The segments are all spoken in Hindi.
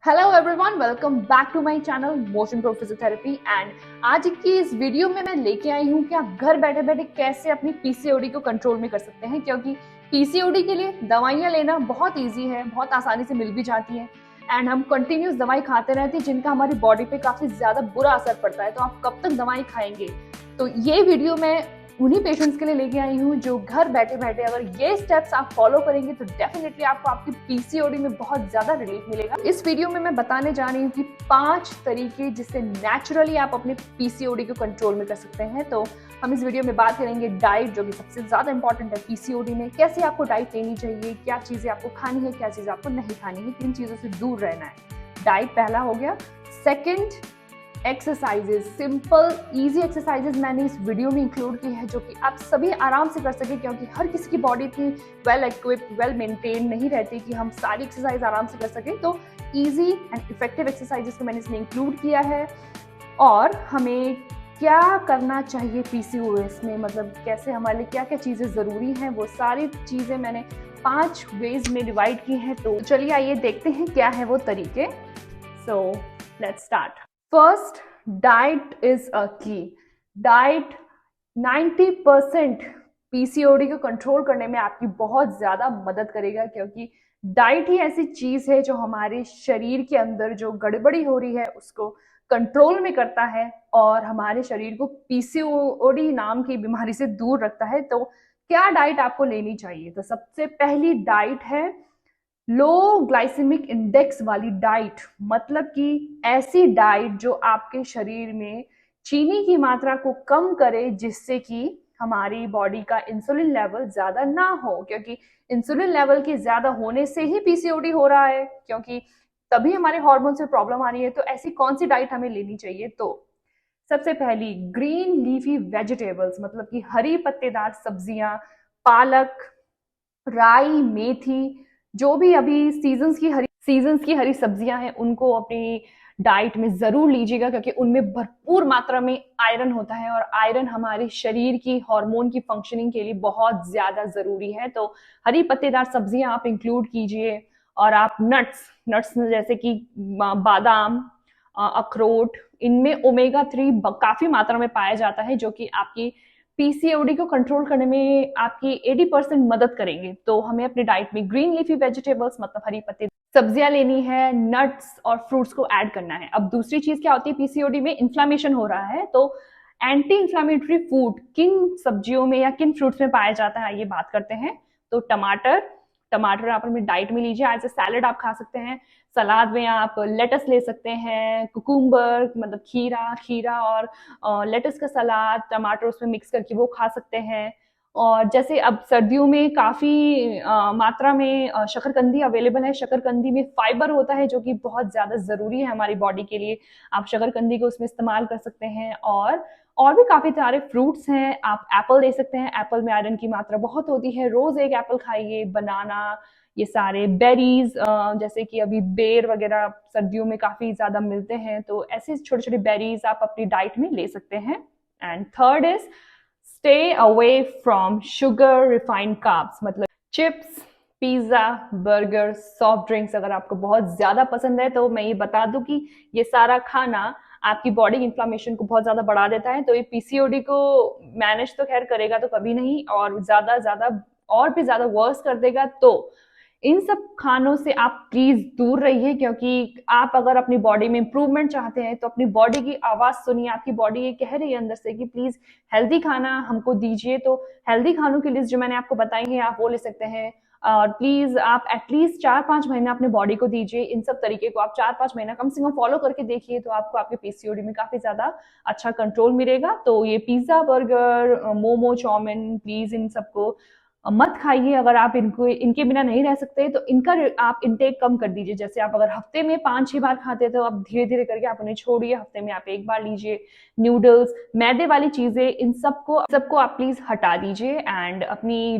Hello everyone, welcome back to my channel motion pro physiotherapy. And आज की इस वीडियो में मैं लेके आई हूँ कि आप घर बैठे बैठे कैसे अपनी पीसीओडी को कंट्रोल में कर सकते हैं, क्योंकि पीसीओडी के लिए दवाइयाँ लेना बहुत इजी है, बहुत आसानी से मिल भी जाती हैं एंड हम कंटिन्यूस दवाई खाते रहते हैं जिनका हमारी बॉडी पे काफी ज्यादा बुरा असर पड़ता है। तो आप कब तक दवाई खाएंगे? तो ये वीडियो मैं उन्हीं पेशेंट्स के लिए लेके आई हूँ जो घर बैठे बैठे अगर ये स्टेप्स आप फॉलो करेंगे तो डेफिनेटली आपको आपकी पीसीओडी में बहुत ज्यादा रिलीफ मिलेगा। इस वीडियो में मैं बताने जा रही हूँ कि 5 तरीके जिससे नेचुरली आप अपने पीसीओडी को कंट्रोल में कर सकते हैं। तो हम इस वीडियो में बात करेंगे डाइट, जो कि सबसे ज्यादा इंपॉर्टेंट है पीसीओडी में। कैसे आपको डाइट लेनी चाहिए, क्या चीजें आपको खानी है, क्या चीजें आपको नहीं खानी है, किन चीजों से दूर रहना है। डाइट पहला हो गया। Second, exercises, simple easy exercises मैंने इस वीडियो में इंक्लूड की है जो कि आप सभी आराम से कर सके, क्योंकि हर किसी की बॉडी इतनी वेल इक्विप्ड, वेल मेंटेन नहीं रहती कि हम सारी एक्सरसाइज आराम से कर सकें। तो इजी एंड इफेक्टिव एक्सरसाइजेज को मैंने इसमें इंक्लूड किया है। और हमें क्या करना चाहिए पीसीओएस में, मतलब कैसे हमारे लिए क्या क्या चीज़ें ज़रूरी हैं, वो सारी चीज़ें मैंने 5 वेज में डिवाइड की हैं। तो चलिए आइए देखते हैं क्या है वो तरीके। So let's start. First, diet is a की। डाइट 90% पीसीओडी को कंट्रोल करने में आपकी बहुत ज्यादा मदद करेगा, क्योंकि डाइट ही ऐसी चीज है जो हमारे शरीर के अंदर जो गड़बड़ी हो रही है उसको कंट्रोल में करता है और हमारे शरीर को पीसीओडी नाम की बीमारी से दूर रखता है। तो क्या डाइट आपको लेनी चाहिए? तो सबसे पहली डाइट है लो ग्लाइसेमिक इंडेक्स वाली डाइट, मतलब कि ऐसी डाइट जो आपके शरीर में चीनी की मात्रा को कम करे, जिससे कि हमारी बॉडी का इंसुलिन लेवल ज्यादा ना हो, क्योंकि इंसुलिन लेवल के ज्यादा होने से ही पीसीओडी हो रहा है, क्योंकि तभी हमारे हार्मोन से प्रॉब्लम आ रही है। तो ऐसी कौन सी डाइट हमें लेनी चाहिए? तो सबसे पहली, ग्रीन लीफी वेजिटेबल्स, मतलब कि हरी पत्तेदार सब्जियां, पालक, राई, मेथी, जो भी अभी सीजन्स की हरी सब्जियां हैं उनको अपनी डाइट में जरूर लीजिएगा, क्योंकि उनमें भरपूर मात्रा में आयरन होता है और आयरन हमारे शरीर की हार्मोन की फंक्शनिंग के लिए बहुत ज्यादा जरूरी है। तो हरी पत्तेदार सब्जियां आप इंक्लूड कीजिए। और आप नट्स नट्स जैसे कि बादाम, अखरोट, इनमें ओमेगा 3 काफी मात्रा में पाया जाता है, जो कि आपकी पीसीओडी को कंट्रोल करने में आपकी 80% मदद करेंगे। तो हमें अपनी डाइट में ग्रीन लीफी वेजिटेबल्स, मतलब हरी पत्ते सब्जियां लेनी है, नट्स और फ्रूट्स को ऐड करना है। अब दूसरी चीज क्या होती है, पीसीओडी में इन्फ्लामेशन हो रहा है, तो एंटी इंफ्लामेटरी फूड किन सब्जियों में या किन फ्रूट्स में पाया जाता है, ये बात करते हैं। तो टमाटर टमाटर आप अपनी डाइट में लीजिए। एज ए सैलड आप खा सकते हैं। सलाद में आप लेटस ले सकते हैं, कुकुम्बर मतलब खीरा और लेटस का सलाद, टमाटर उसमें मिक्स करके वो खा सकते हैं। और जैसे अब सर्दियों में काफ़ी मात्रा में शकरकंदी अवेलेबल है। शकरकंदी में फाइबर होता है जो कि बहुत ज़्यादा ज़रूरी है हमारी बॉडी के लिए। आप शकरकंदी को उसमें इस्तेमाल कर सकते हैं। और भी काफ़ी सारे फ्रूट्स हैं। आप एप्पल ले सकते हैं, एप्पल में आयरन की मात्रा बहुत होती है, रोज़ एक एप्पल खाइए। बनाना, ये सारे बेरीज, जैसे कि अभी बेर वगैरह सर्दियों में काफ़ी ज़्यादा मिलते हैं, तो ऐसे छोटे छोटे बेरीज आप अपनी डाइट में ले सकते हैं। And third is stay away from sugar refined carbs, मतलब chips, pizza, burger, soft drinks अगर आपको बहुत ज़्यादा पसंद है। तो मैं ये बता दूं कि ये सारा खाना आपकी बॉडी इन्फ्लामेशन को बहुत ज़्यादा बढ़ा देता है। तो ये पीसीओडी को मैनेज तो खैर करेगा तो कभी नहीं, और ज़्यादा ज़्यादा और भी ज़्यादा वर्स कर देगा। तो इन सब खानों से आप प्लीज दूर रहिए, क्योंकि आप अगर अपनी बॉडी में इंप्रूवमेंट चाहते हैं तो अपनी बॉडी की आवाज सुनिए। आपकी बॉडी ये कह रही है अंदर से कि प्लीज हेल्दी खाना हमको दीजिए। तो हेल्दी खानों की लिस्ट जो मैंने आपको बताई है आप वो ले सकते हैं। और प्लीज आप एटलीस्ट 4-5 महीना अपने बॉडी को दीजिए। इन सब तरीके को आप 4-5 महीना कम से कम फॉलो करके देखिए, तो आपको आपके पीसीओडी में काफी ज्यादा अच्छा कंट्रोल मिलेगा। तो ये pizza, burger, momo, chow mein, please इन सबको मत खाइए। अगर आप इनके बिना नहीं रह सकते तो इनका आप इंटेक कम कर दीजिए। जैसे आप अगर हफ्ते में 5-6 बार खाते तो अब धीरे धीरे करके आप उन्हें छोड़िए, हफ्ते में आप 1 बार लीजिए। नूडल्स, मैदे वाली चीजें, इन सबको आप प्लीज हटा दीजिए। एंड अपनी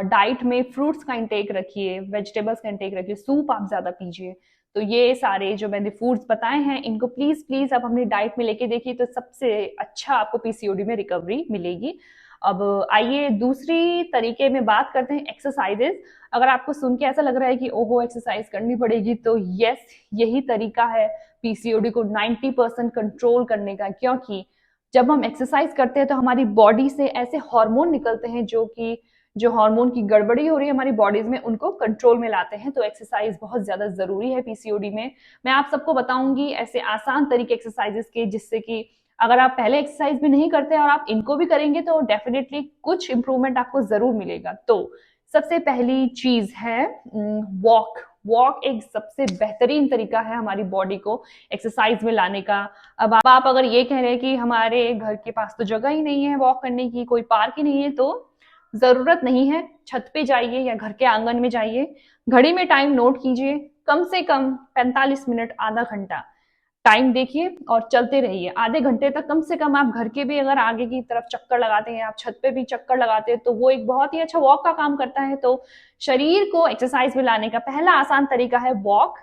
डाइट में फ्रूट्स का इंटेक रखिए, वेजिटेबल्स का इंटेक रखिए, सूप आप ज्यादा पीजिए। तो ये सारे जो मैंने फूड्स बताए हैं इनको प्लीज प्लीज आप अपनी डाइट में लेके देखिए, तो सबसे अच्छा आपको पीसीओडी में रिकवरी मिलेगी। अब आइए दूसरी तरीके में बात करते हैं, एक्सरसाइजेज। अगर आपको सुन के ऐसा लग रहा है कि ओहो एक्सरसाइज करनी पड़ेगी, तो यस, यही तरीका है पीसीओडी को 90% कंट्रोल करने का। क्योंकि जब हम एक्सरसाइज करते हैं तो हमारी बॉडी से ऐसे हार्मोन निकलते हैं जो हार्मोन की गड़बड़ी हो रही है हमारी बॉडीज में, उनको कंट्रोल में लाते हैं। तो एक्सरसाइज बहुत ज्यादा जरूरी है पीसीओडी में। मैं आप सबको बताऊंगी ऐसे आसान तरीके एक्सरसाइजेस के, जिससे कि अगर आप पहले एक्सरसाइज भी नहीं करते और आप इनको भी करेंगे तो डेफिनेटली कुछ इंप्रूवमेंट आपको जरूर मिलेगा। तो सबसे पहली चीज है वॉक। वॉक एक सबसे बेहतरीन तरीका है हमारी बॉडी को एक्सरसाइज में लाने का। अब आप अगर ये कह रहे हैं कि हमारे घर के पास तो जगह ही नहीं है वॉक करने की, कोई पार्क ही नहीं है, तो जरूरत नहीं है, छत पे जाइए या घर के आंगन में जाइए, घड़ी में टाइम नोट कीजिए, कम से कम 45 मिनट, आधा घंटा टाइम देखिए और चलते रहिए। आधे घंटे तक कम से कम आप घर के भी अगर आगे की तरफ चक्कर लगाते हैं, आप छत पे भी चक्कर लगाते हैं, तो वो एक बहुत ही अच्छा वॉक का काम करता है। तो शरीर को एक्सरसाइज में लाने का पहला आसान तरीका है वॉक।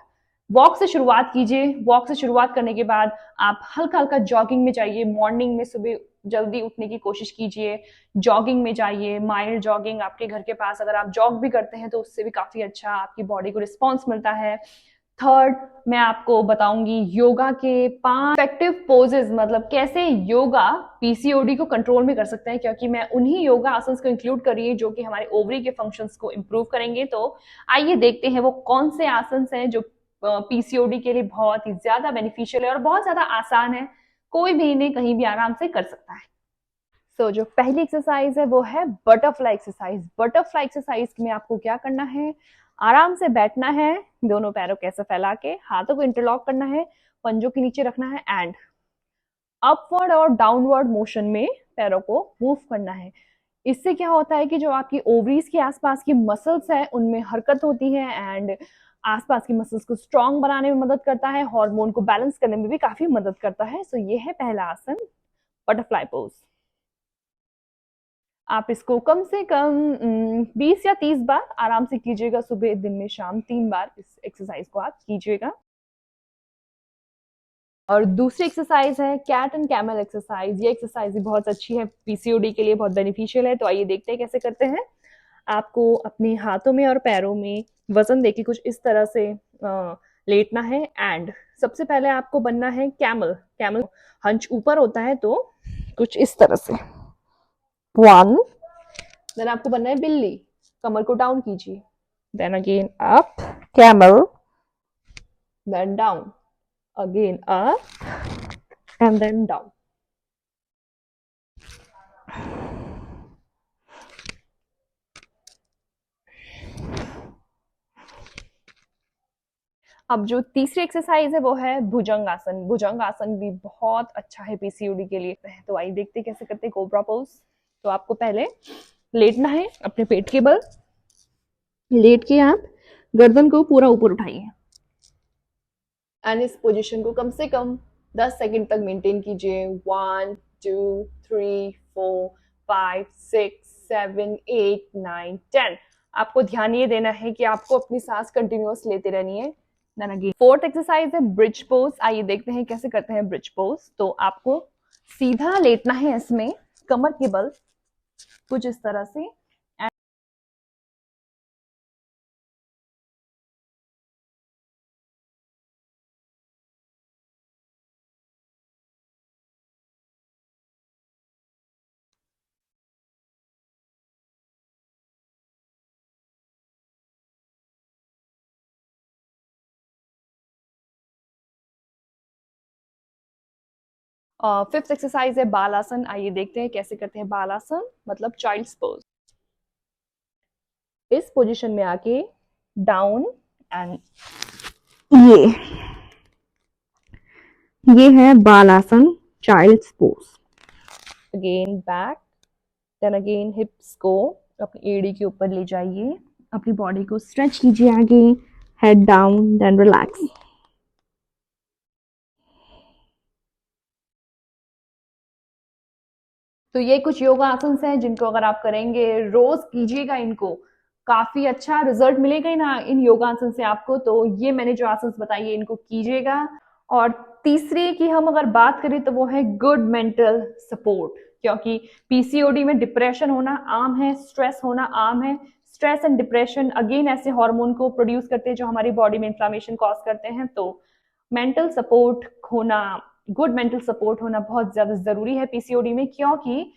वॉक से शुरुआत कीजिए। वॉक से शुरुआत करने के बाद आप हल्का हल्का जॉगिंग में जाइए। मॉर्निंग में सुबह जल्दी उठने की कोशिश कीजिए, जॉगिंग में जाइए, माइल्ड जॉगिंग। आपके घर के पास अगर आप जॉग भी करते हैं तो उससे भी काफी अच्छा आपकी बॉडी को रिस्पॉन्स मिलता है। थर्ड, मैं आपको बताऊंगी योगा के 5 इफेक्टिव पोजेस, मतलब कैसे योगा पीसीओडी को कंट्रोल में कर सकते हैं। क्योंकि मैं उन्हीं योगा आसन्स को इंक्लूड कर रही है जो कि हमारे ओवरी के फंक्शंस को इंप्रूव करेंगे। तो आइए देखते हैं वो कौन से आसन्स हैं जो पीसीओडी के लिए बहुत ही ज्यादा बेनिफिशियल है और बहुत ज्यादा आसान है, कोई भी इन्हें कहीं भी आराम से कर सकता है। सो जो पहली एक्सरसाइज है वो है बटरफ्लाई एक्सरसाइज। बटरफ्लाई एक्सरसाइज में आपको क्या करना है, आराम से बैठना है, दोनों पैरों को ऐसे फैला के, हाथों को इंटरलॉक करना है, पंजों के नीचे रखना है एंड अपवर्ड और डाउनवर्ड मोशन में पैरों को मूव करना है। इससे क्या होता है कि जो आपकी ओवरीज के आसपास की मसल्स है उनमें हरकत होती है एंड आसपास की मसल्स को स्ट्रांग बनाने में मदद करता है, हार्मोन को बैलेंस करने में भी काफी मदद करता है। सो ये है पहला आसन, बटरफ्लाई पोज। आप इसको कम से कम 20 या 30 बार आराम से कीजिएगा। सुबह, दिन में, शाम 3 बार इस एक्सरसाइज को आप कीजिएगा। और दूसरी एक्सरसाइज है कैट एंड कैमल एक्सरसाइज। ये एक्सरसाइज भी बहुत अच्छी है, पीसीओडी के लिए बहुत बेनिफिशियल है। तो आइए देखते हैं कैसे करते हैं। आपको अपने हाथों में और पैरों में वजन देके कुछ इस तरह से लेटना है एंड सबसे पहले आपको बनना है कैमल। कैमल हंच ऊपर होता है, तो कुछ इस तरह से 1, देन आपको बनना है बिल्ली, कमर को डाउन कीजिए, then again up camel, then down, again up and then down. अब जो तीसरी एक्सरसाइज है वो है भुजंग आसन। भुजंग आसन भी बहुत अच्छा है पीसीओडी के लिए। तो आइए देखते हैं कैसे करते हैं कोबरा पोज। तो आपको पहले लेटना है अपने पेट के बल, लेट के आप गर्दन को पूरा ऊपर उठाइए एंड इस पोजीशन को कम से कम 10 सेकंड तक मेंटेन कीजिए। 1 2 3 4 5 6 7 8 9 10। आपको ध्यान ये देना है कि आपको अपनी सांस कंटिन्यूअस लेते रहनी है। देन अगेन फोर्थ एक्सरसाइज है ब्रिज पोज। आइए देखते हैं कैसे करते हैं ब्रिज पोज। तो आपको सीधा लेटना है इसमें, कमर के बल कुछ इस तरह से, फिफ्थ एक्सरसाइज है बाल आसन। आइए देखते हैं कैसे करते हैं बाल आसन, मतलब चाइल्ड्स पोज। इस पोजीशन में आके डाउन एंड ये है बाल आसन, child's pose. Again back, then again hips को अपनी एड़ी के ऊपर ले जाइए, अपनी बॉडी को स्ट्रेच कीजिए आगे, हेड डाउन, देन रिलैक्स। तो ये कुछ योगा आसन हैं जिनको अगर आप करेंगे, रोज कीजिएगा इनको, काफी अच्छा रिजल्ट मिलेगा इन योगा आसन से आपको। तो ये मैंने जो आसन बताई है इनको कीजिएगा। और तीसरी की हम अगर बात करें तो वो है गुड मेंटल सपोर्ट। क्योंकि पीसीओडी में डिप्रेशन होना आम है, स्ट्रेस होना आम है, स्ट्रेस एंड डिप्रेशन अगेन ऐसे हार्मोन को प्रोड्यूस करते हैं जो हमारी बॉडी में इन्फ्लामेशन कॉज करते हैं। तो मेंटल सपोर्ट होना, गुड मेंटल सपोर्ट होना बहुत ज्यादा जरूरी है पीसीओडी में, क्योंकि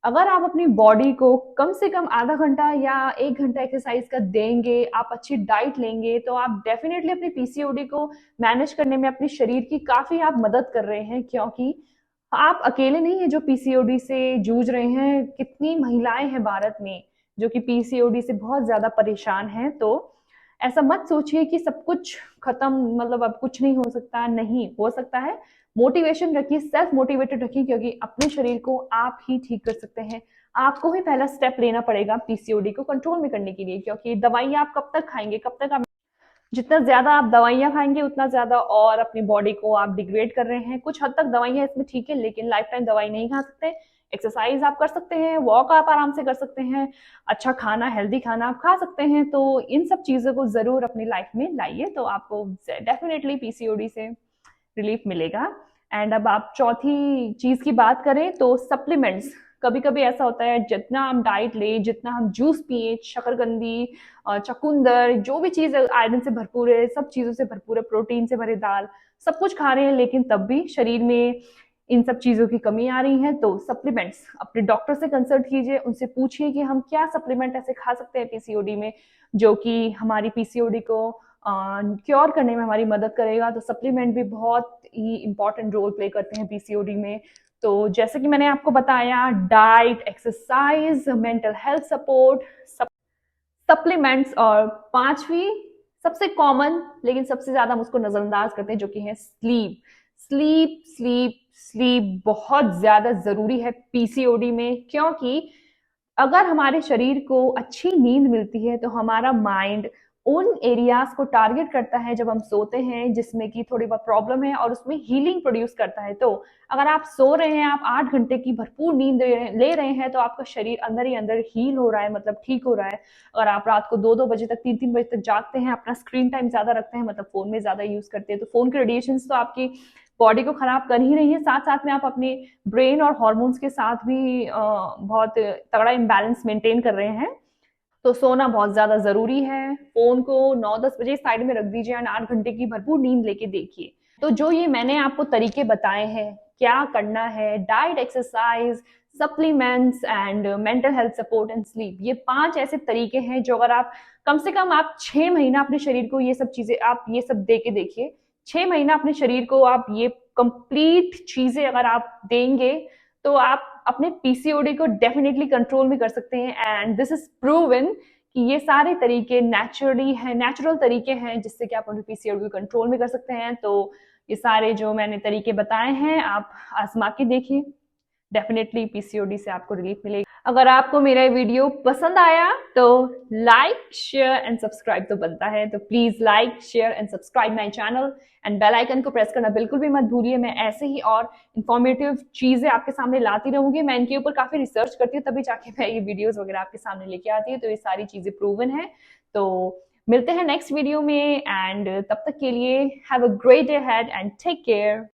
अगर आप अपनी बॉडी को कम से कम आधा घंटा या 1 घंटा एक्सरसाइज का देंगे, आप अच्छी डाइट लेंगे, तो आप डेफिनेटली अपनी पीसीओडी को मैनेज करने में अपने शरीर की काफी आप मदद कर रहे हैं, क्योंकि आप अकेले नहीं है जो पीसीओडी से जूझ रहे हैं। कितनी महिलाएं हैं भारत में जो कि पीसीओडी से बहुत ज्यादा परेशान हैं। तो ऐसा मत सोचिए कि सब कुछ खत्म, मतलब अब कुछ नहीं हो सकता, नहीं हो सकता है। मोटिवेशन रखिए, सेल्फ मोटिवेटेड रखिए, क्योंकि अपने शरीर को आप ही ठीक कर सकते हैं। आपको ही पहला स्टेप लेना पड़ेगा पीसीओडी को कंट्रोल में करने के लिए, क्योंकि दवाइयां आप कब तक खाएंगे, कब तक आप, जितना ज्यादा आप दवाइयां खाएंगे उतना ज्यादा और अपनी बॉडी को आप डिग्रेड कर रहे हैं। कुछ हद तक दवाइयां इसमें ठीक है, लेकिन लाइफ टाइम दवाई नहीं खा सकते। एक्सरसाइज आप कर सकते हैं, वॉक आप आराम से कर सकते हैं, अच्छा खाना, हेल्दी खाना आप खा सकते हैं। तो इन सब चीजों को जरूर अपनी लाइफ में लाइए, तो आपको डेफिनेटली पीसीओडी से रिलीफ मिलेगा। एंड अब आप चौथी चीज की बात करें तो सप्लीमेंट्स। कभी कभी ऐसा होता है जितना हम डाइट ले, जितना हम जूस पिए, शकरकंदी, चकुंदर, जो भी चीज आयरन से भरपूर है, सब चीजों से भरपूर है, प्रोटीन से भरे दाल, सब कुछ खा रहे हैं, लेकिन तब भी शरीर में इन सब चीजों की कमी आ रही है। तो सप्लीमेंट्स अपने डॉक्टर से कंसल्ट कीजिए, उनसे पूछिए कि हम क्या सप्लीमेंट ऐसे खा सकते हैं पीसीओडी में जो कि हमारी पीसीओडी को क्योर करने में हमारी मदद करेगा। तो सप्लीमेंट भी बहुत ही इंपॉर्टेंट रोल प्ले करते हैं पीसीओडी में। तो जैसे कि मैंने आपको बताया, diet, exercise, mental health support, supplements, और पांचवी सबसे कॉमन लेकिन सबसे ज्यादा हम उसको नजरअंदाज करते हैं जो कि है स्लीप। स्लीप स्लीप स्लीप बहुत ज्यादा जरूरी है पीसीओडी में, क्योंकि अगर हमारे शरीर को अच्छी नींद मिलती है तो हमारा माइंड उन एरियाज को टारगेट करता है जब हम सोते हैं जिसमें कि थोड़ी बहुत प्रॉब्लम है, और उसमें हीलिंग प्रोड्यूस करता है। तो अगर आप सो रहे हैं, आप 8 घंटे की भरपूर नींद ले रहे हैं, तो आपका शरीर अंदर ही अंदर हील हो रहा है, मतलब ठीक हो रहा है। अगर आप रात को 2-2 बजे तक, 3-3 बजे तक जागते हैं, अपना स्क्रीन टाइम ज्यादा रखते हैं, मतलब फोन में ज्यादा यूज करते हैं, तो फोन के रेडिएशन तो आपकी बॉडी को खराब कर ही रही है, साथ साथ में आप अपने ब्रेन और हॉर्मोन्स के साथ भी बहुत तगड़ा इम्बैलेंस मेंटेन कर रहे हैं। तो सोना बहुत ज्यादा जरूरी है। फोन को 9-10 बजे साइड में रख दीजिए और 8 घंटे की भरपूर नींद लेके देखिए। तो जो ये मैंने आपको तरीके बताए हैं क्या करना है, diet, exercise, supplements and mental health support and sleep, ये 5 ऐसे तरीके हैं जो अगर आप कम से कम आप 6 महीना अपने शरीर को ये सब चीजें आप ये सब दे के देखिए। 6 महीना अपने शरीर को आप ये कंप्लीट चीजें अगर आप देंगे तो आप अपने पीसीओडी को डेफिनेटली कंट्रोल में कर सकते हैं। एंड दिस इज प्रूवन कि ये सारे तरीके नेचुरल तरीके हैं जिससे कि आप अपने पीसीओडी को कंट्रोल में कर सकते हैं। तो ये सारे जो मैंने तरीके बताए हैं आप आजमा के देखिए, डेफिनेटली पीसीओडी से आपको रिलीफ मिलेगा। अगर आपको मेरा वीडियो पसंद आया तो लाइक, शेयर एंड सब्सक्राइब तो बनता है, तो please like, share and subscribe my channel and bell icon को प्रेस करना बिल्कुल भी मत भूलिए। मैं ऐसे ही और इन्फॉर्मेटिव चीजें आपके सामने लाती रहूंगी। मैं इनके ऊपर काफी रिसर्च करती हूँ, तभी जाके मैं ये वीडियोस वगैरह आपके सामने लेके आती हूँ। तो ये सारी चीजें प्रूवन है। तो मिलते हैं नेक्स्ट वीडियो में, एंड तब तक के लिए have a great day ahead and take care.